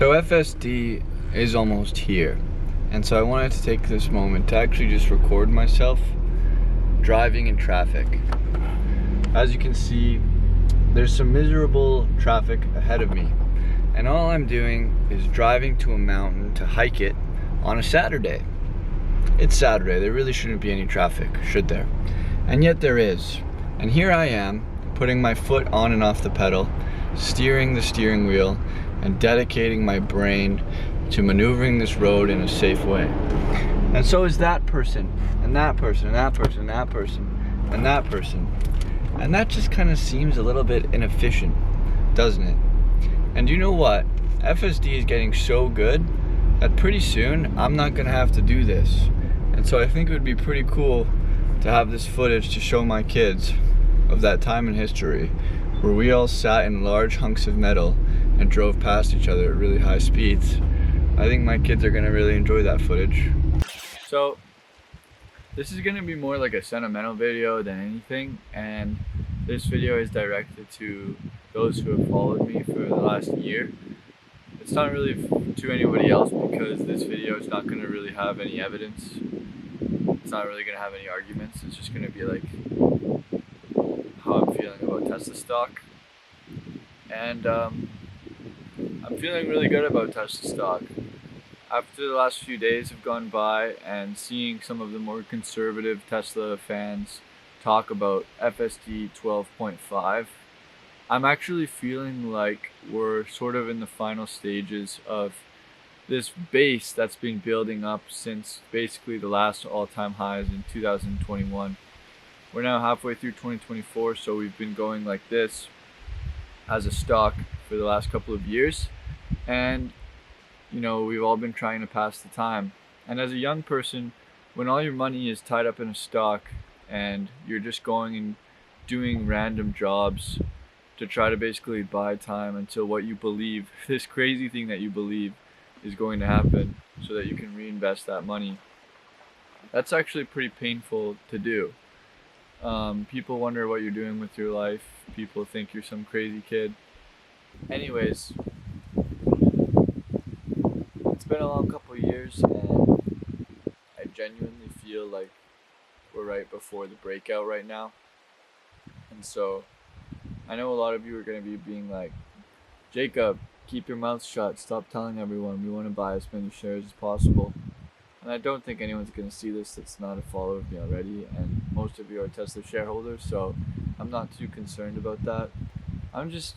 So FSD is almost here, and so I wanted to take this moment to actually just record myself driving in traffic. As you can see, there's some miserable traffic ahead of me, and all I'm doing is driving to a mountain to hike it on a Saturday. It's Saturday, there really shouldn't be any traffic, should there? And yet there is. And here I am, putting my foot on and off the pedal, steering the steering wheel, and dedicating my brain to maneuvering this road in a safe way. And so is that person, and that person, and that person, and that person, and that person. And that just kind of seems a little bit inefficient, doesn't it? And you know what? FSD is getting so good that pretty soon I'm not gonna have to do this. And so I think it would be pretty cool to have this footage to show my kids of that time in history where we all sat in large hunks of metal and drove past each other at really high speeds. I think my kids are gonna really enjoy that footage. So this is gonna be more like a sentimental video than anything, and this video is directed to those who have followed me for the last year. It's not really to anybody else because this video is not gonna really have any evidence. It's not really gonna have any arguments. It's just gonna be like how I'm feeling about Tesla stock. And I'm feeling really good about Tesla stock. After the last few days have gone by and seeing some of the more conservative Tesla fans talk about FSD 12.5, I'm actually feeling like we're sort of in the final stages of this base that's been building up since basically the last all-time highs in 2021. We're now halfway through 2024, so we've been going like this as a stock for the last couple of years, and you know, we've all been trying to pass the time. And as a young person, when all your money is tied up in a stock and you're just going and doing random jobs to try to basically buy time until what you believe, this crazy thing that you believe is going to happen so that you can reinvest that money, that's actually pretty painful to do. People wonder what you're doing with your life. People think you're some crazy kid. Anyways, it's been a long couple of years, and I genuinely feel like we're right before the breakout right now. And so I know a lot of you are going to be being like, Jacob, keep your mouth shut, stop telling everyone we want to buy as many shares as possible. And I don't think anyone's going to see this that's not a follower of me already, and most of you are Tesla shareholders, so I'm not too concerned about that. I'm just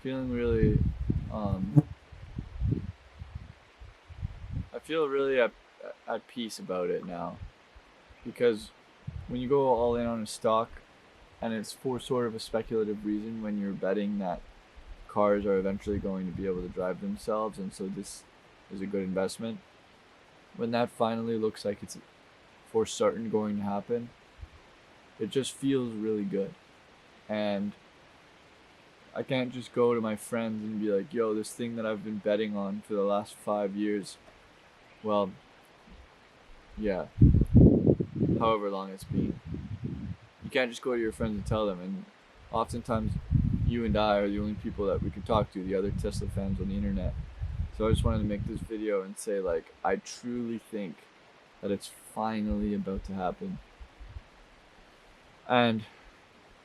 feeling really, I feel really at peace about it now, because when you go all in on a stock, and it's for sort of a speculative reason, when you're betting that cars are eventually going to be able to drive themselves, and so this is a good investment, when that finally looks like it's for certain going to happen, it just feels really good. And I can't just go to my friends and be like, yo, this thing that I've been betting on for the last 5 years, well, yeah, however long it's been. You can't just go to your friends and tell them, and oftentimes you and I are the only people that we can talk to, the other Tesla fans on the internet. So I just wanted to make this video and say, like, I truly think that it's finally about to happen. And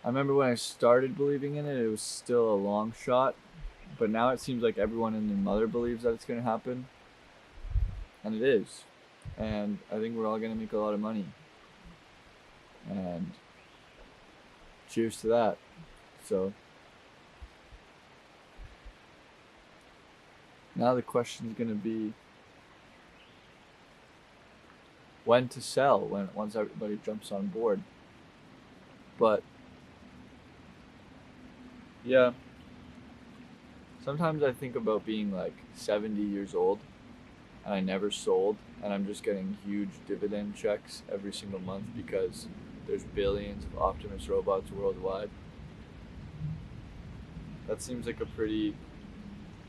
I remember when I started believing in it, it was still a long shot, but now it seems like everyone and their mother believes that it's going to happen. And it is. And I think we're all going to make a lot of money. And cheers to that. So now the question is going to be when to sell, once everybody jumps on board. But yeah, sometimes I think about being like 70 years old and I never sold, and I'm just getting huge dividend checks every single month because there's billions of Optimus robots worldwide. That seems like a pretty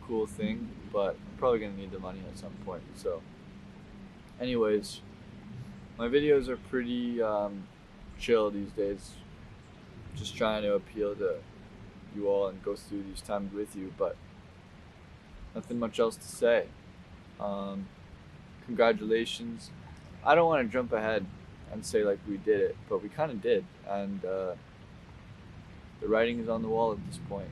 cool thing, but I'm probably gonna need the money at some point. So anyways, my videos are pretty chill these days, just trying to appeal to you all and go through these times with you. But nothing much else to say. Congratulations. I don't want to jump ahead and say like we did it, but we kind of did, and the writing is on the wall at this point.